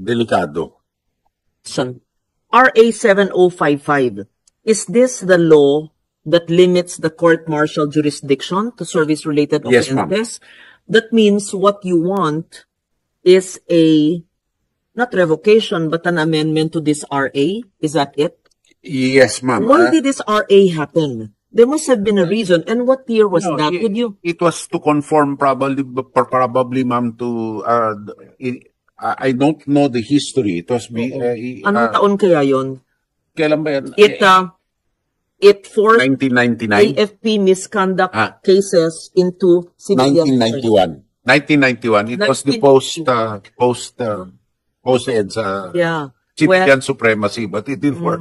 Delikado. RA 7055, is this the law that limits the court-martial jurisdiction to service-related Yes, ma'am. offenses? That means what you want is not revocation, but an amendment to this RA? Is that it? Yes, ma'am. Why did this RA happen? There must have been a reason. And what year was that? Could you? It was to conform probably, ma'am, to, I don't know the history. It was, Anong taon kaya yon? kailan ba yan? It forced 1999? AFP misconduct cases into civilian. 1991. It was the post-EDSA. Yeah. Civilian supremacy, but it didn't work.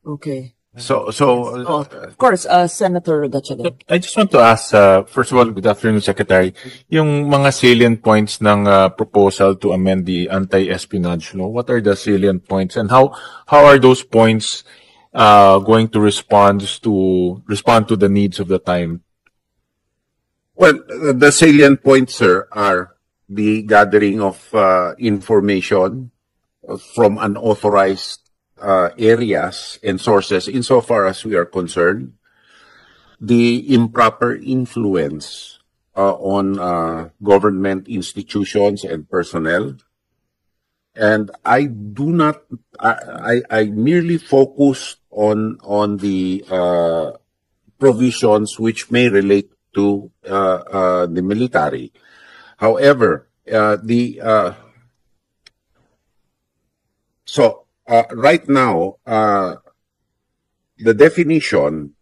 Okay. So, of course, Senator Gatchalian. I just want to ask, first of all, good afternoon, Secretary. Yung mga salient points ng proposal to amend the anti-espionage law, what are the salient points and how are those points going to respond to the needs of the time? well, the salient points, sir, are the gathering of information from unauthorized areas and sources insofar as we are concerned, the improper influence on government institutions and personnel. And I do not, I merely focus on the provisions which may relate to the military. However, right now, the definition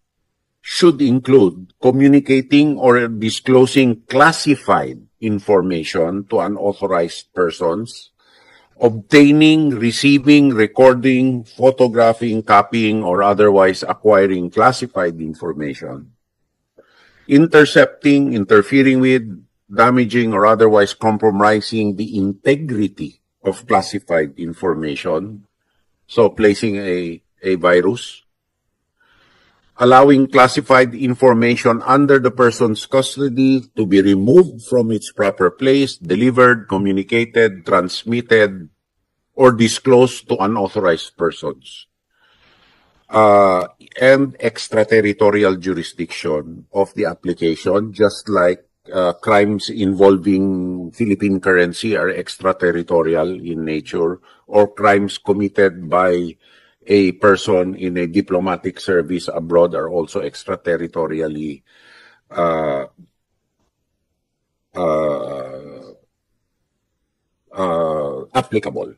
should include communicating or disclosing classified information to unauthorized persons, obtaining, receiving, recording, photographing, copying, or otherwise acquiring classified information, intercepting, interfering with, damaging, or otherwise compromising the integrity of classified information, so placing a virus, allowing classified information under the person's custody to be removed from its proper place, delivered, communicated, transmitted, or disclosed to unauthorized persons, and extraterritorial jurisdiction of the application, just like crimes involving Philippine currency are extraterritorial in nature, or crimes committed by a person in a diplomatic service abroad are also extraterritorially applicable.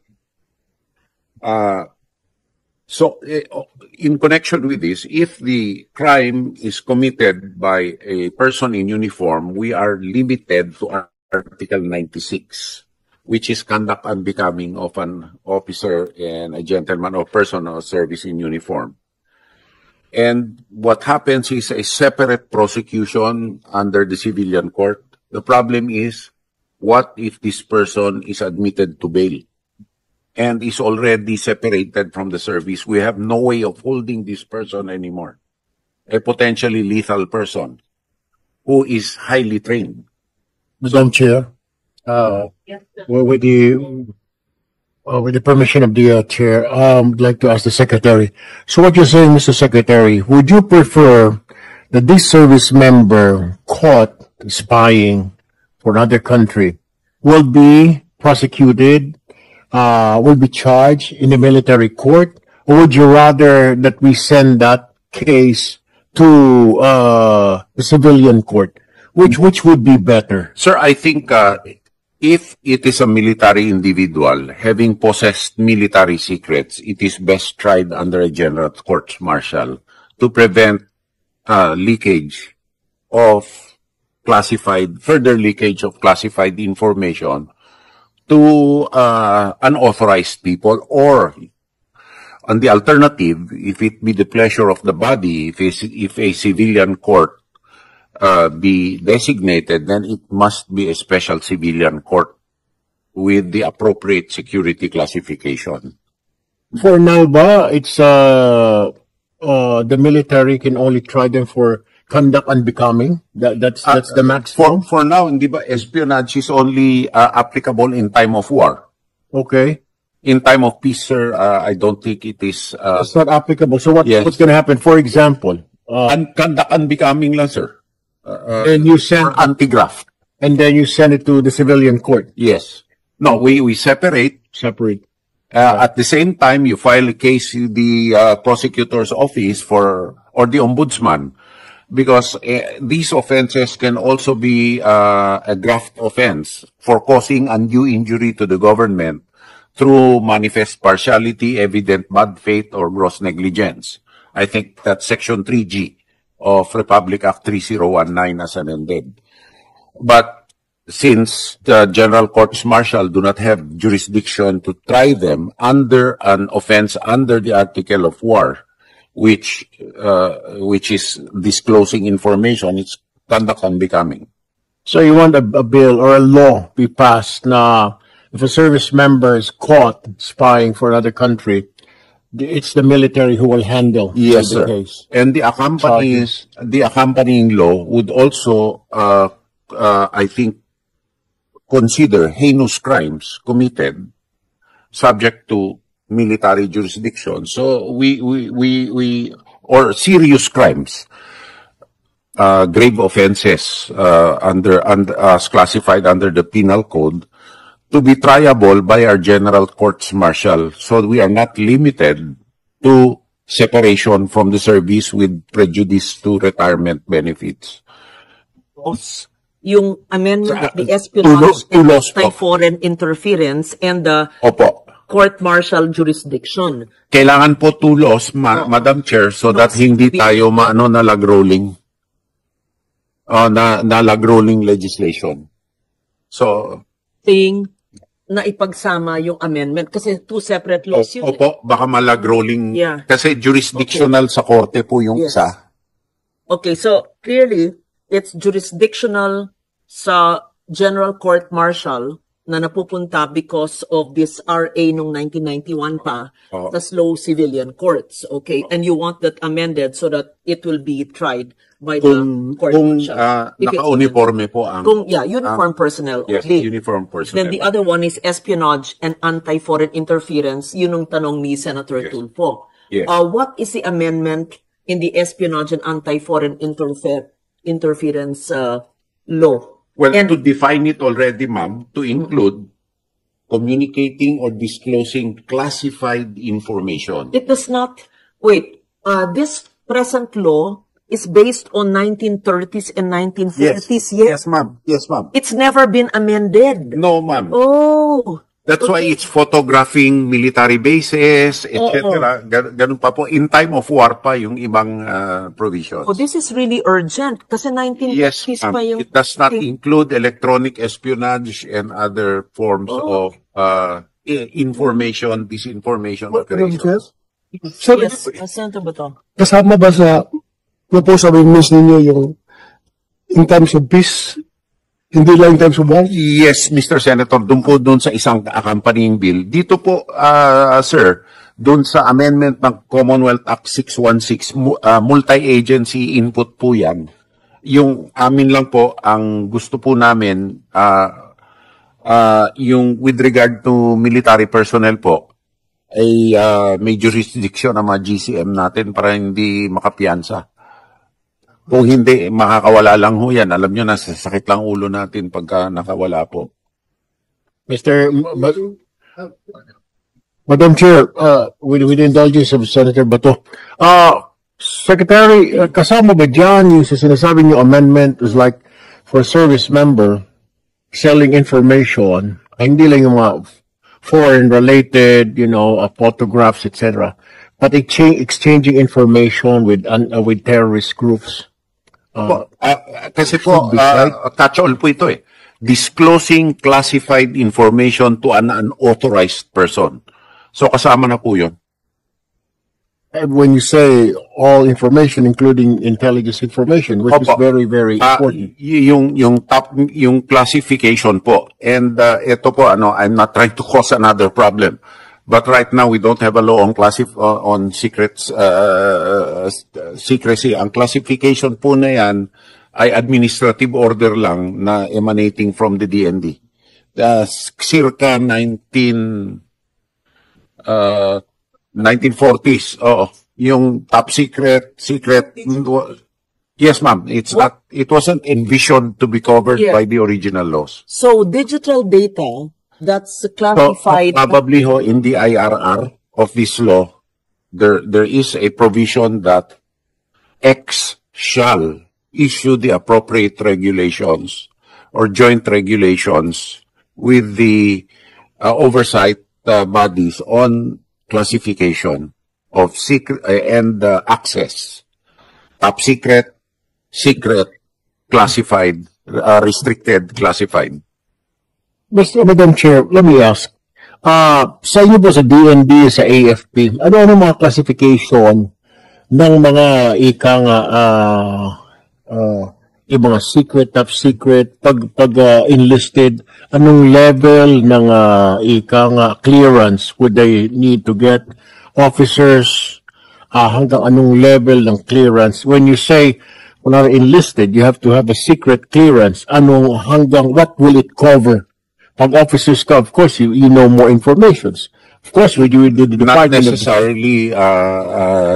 In connection with this, if the crime is committed by a person in uniform, we are limited to Article 96, which is conduct unbecoming of an officer and a gentleman or person of service in uniform. And what happens is a separate prosecution under the civilian court. The problem is, what if this person is admitted to bail and is already separated from the service? We have no way of holding this person anymore. A potentially lethal person who is highly trained. Madam Chair, with the permission of the chair, I'd like to ask the secretary. So what you're saying, Mr. Secretary, would you prefer that this service member caught spying for another country will be prosecuted, will be charged in the military court, or would you rather that we send that case to the civilian court? Which would be better? Sir, I think if it is a military individual having possessed military secrets, it is best tried under a general court-martial to prevent leakage of further leakage of classified information to unauthorized people, or on the alternative, if it be the pleasure of the body, if a civilian court be designated, then it must be a special civilian court with the appropriate security classification. For now, it's the military can only try them for conduct unbecoming. That's the maximum. For now, hindi ba espionage is only applicable in time of war. Okay. In time of peace, sir, I don't think it is That's not applicable. So Yes. what's going to happen? For example, conduct unbecoming lang, sir. and you send Or anti-graft. and then you send it to the civilian court. Yes. No, we separate. Separate. At the same time, you file a case with the prosecutor's office or the ombudsman, because these offenses can also be a graft offense for causing undue injury to the government through manifest partiality, evident bad faith, or gross negligence. I think that's Section 3G of Republic Act 3019 as amended. But since the General Courts Martial do not have jurisdiction to try them under an offense under the Article of War, which is disclosing information, it's conduct unbecoming. So you want a bill or a law be passed na if a service member is caught spying for another country, it's the military who will handle Yes, the sir. case. And the accompanying law would also, I think, consider heinous crimes committed subject to military jurisdiction. So or serious crimes, grave offenses, as classified under the penal code, to be triable by our general courts martial. So we are not limited to separation from the service with prejudice to retirement benefits. Yung amendment of the Two espionage laws po. anti-foreign interference and the Opo. court-martial jurisdiction. Kailangan po 2 laws, Madam Chair, so that hindi tayo nalag-rolling. Nalag-rolling legislation. So, Saying na ipagsama yung amendment kasi 2 separate laws yun. opo, baka malag-rolling. Yeah. Kasi jurisdictional sa korte po yung Yes. isa. Okay, so clearly, it's jurisdictional sa General Court Martial na napupunta because of this RA nung 1991 pa, tas low civilian courts, okay? And you want that amended so that it will be tried by the court Kung martial. If it's- naka-uniforme po ang... uniform personnel Yes, only. uniform personnel. Then the other one is espionage and anti-foreign interference. Yun ang tanong ni Senator Tulfo. Yes. What is the amendment in the espionage and anti-foreign interference law? Well, And- to define it already, ma'am, to include communicating or disclosing classified information. It does not, wait, this present law is based on 1930s and 1940s. Yes, ma'am. Yes, ma'am. It's never been amended. No, ma'am. Oh. That's why it's photographing military bases, etc. Ganun pa po. In time of war pa yung ibang provisions. Oh, this is really urgent kasi 1950s Yes, pa yung... it does not include electronic espionage and other forms of information, disinformation operations. Sir, Yes, Senator Bato. kasama ba sa proposal amendments ninyo yung in times of peace, hindi lang in times of war? Yes, Mr. Senator, doon sa isang accompanying bill. Dito po, sir, doon sa amendment ng Commonwealth Act 616, multi-agency input po yan. Yung amin lang po, ang gusto po namin, yung with regard to military personnel po, ay may jurisdiction ang mga GCM natin para hindi makapiyansa. Kung hindi, makakawala lang ho yan. Alam nyo na, sakit lang ulo natin pagka nakawala po. Madam Chair, with the indulgence of Senator Bato, Secretary, kasama ba dyan yung sa sinasabi niyo amendment is like for a service member selling information, hindi lang yung mga foreign related, photographs, etc., but exchanging information with terrorist groups. Kasi po, catch-all po ito eh. Disclosing classified information to an unauthorized person. So kasama na po yun. And when you say all information, including intelligence information, which is Opo. very, very important. Yung classification po. And ito po, I'm not trying to cause another problem. But right now, we don't have a law on secrets, secrecy. Ang classification po na yan ay administrative order lang na emanating from the DND. circa 1940s. Oo. Yung top secret. Yes, ma'am. It wasn't envisioned to be covered Yeah. by the original laws. So, digital data that's So, classified. probably ho, in the IRR of this law, there is a provision that X shall issue the appropriate regulations or joint regulations with the oversight bodies on classification of secret and access. Top secret, secret, classified, restricted, classified. Madam Chair, let me ask. Sa inyo po sa DND, sa AFP, ano mga classification ng mga yung mga secret, top secret, pag enlisted, anong level ng clearance would they need to get? Officers, hanggang anong level ng clearance? When you say, when are enlisted, you have to have a secret clearance. Hanggang what will it cover? Pag officers ka, of course, you know more informations. Of course, we do the Not Department of necessarily,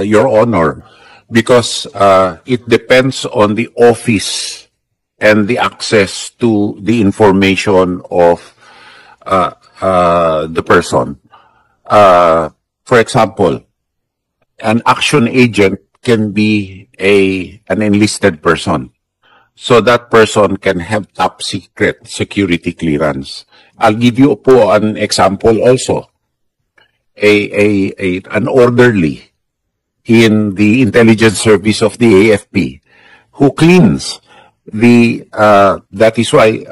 Your Honor, because it depends on the office and the access to the information of the person. For example, an action agent can be an enlisted person. So that person can have top secret security clearance. I'll give you po an example also. An orderly in the intelligence service of the AFP who cleans that is why,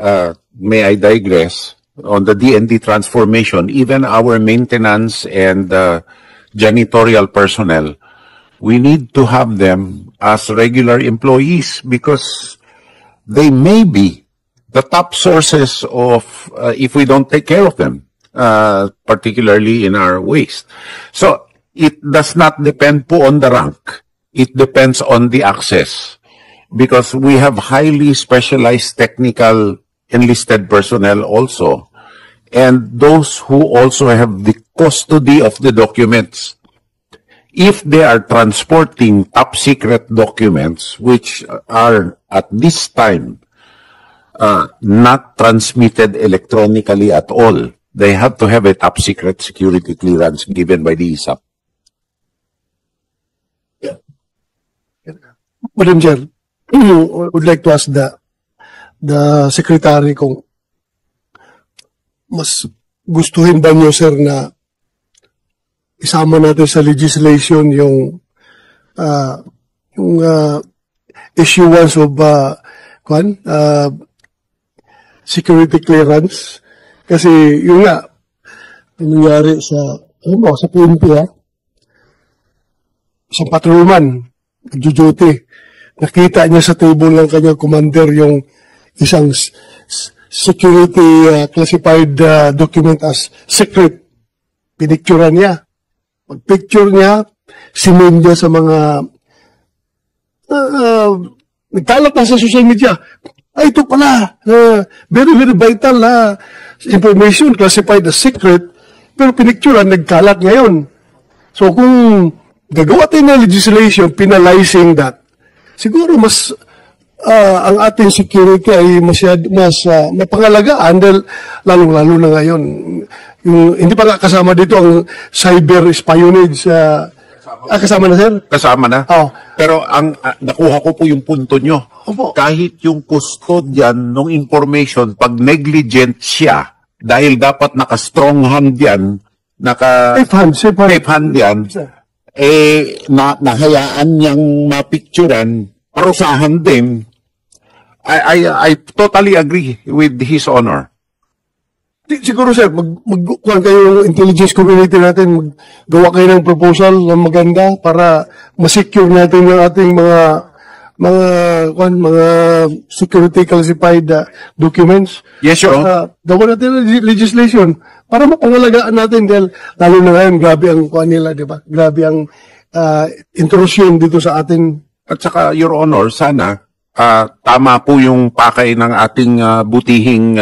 may I digress, on the DND transformation, even our maintenance and janitorial personnel, we need to have them as regular employees because they may be the top sources of, if we don't take care of them, particularly in our waste. So, it does not depend po on the rank. It depends on the access. Because we have highly specialized technical enlisted personnel also. And those who also have the custody of the documents. If they are transporting top secret documents, which are at this time not transmitted electronically at all, they have to have a top secret security clearance given by the ISAP. Madam Chair, I would like to ask the Secretary kung mas gustuhin ba niyo, sir, na isama natin sa legislation yung issuance of security clearance. Kasi yun nga, nangyari sa PNP, isang patrolman, nagjo-duty. Nakita niya sa table ng kanyang commander yung isang security classified document as secret. Pinicturean niya. Pag-picture niya, sinend niya sa mga nagkalat na sa social media. Ay, ito pala, very, very vital information classified as secret, pero pinicturean, nagkalat ngayon. So kung gagawa tayo ng legislation penalizing that, siguro mas ang ating security ay mas mapangalagaan dahil lalong-lalo na ngayon. Hindi pa nga kasama dito ang cyber espionage. Kasama na, sir? Kasama na. Oh. Pero nakuha ko po yung punto nyo. Opo. Kahit yung custodian ng information, pag negligent siya, dahil dapat naka-strong hand yan, safe hand yan, nahayaan niyang mapicturan, parusahan din. I totally agree with His Honor. Siguro, sir, magkuhan kayo ng intelligence community natin, maggawa kayo ng proposal na maganda para masecure natin yung ating mga security classified documents. Yes, sir. Gawa natin ng legislation para mapangalagaan natin dahil lalo na ngayon, grabe ang kuhan nila, di ba? Grabe ang intrusion dito sa atin. At saka, Your Honor, sana tama po yung pakay ng ating butihing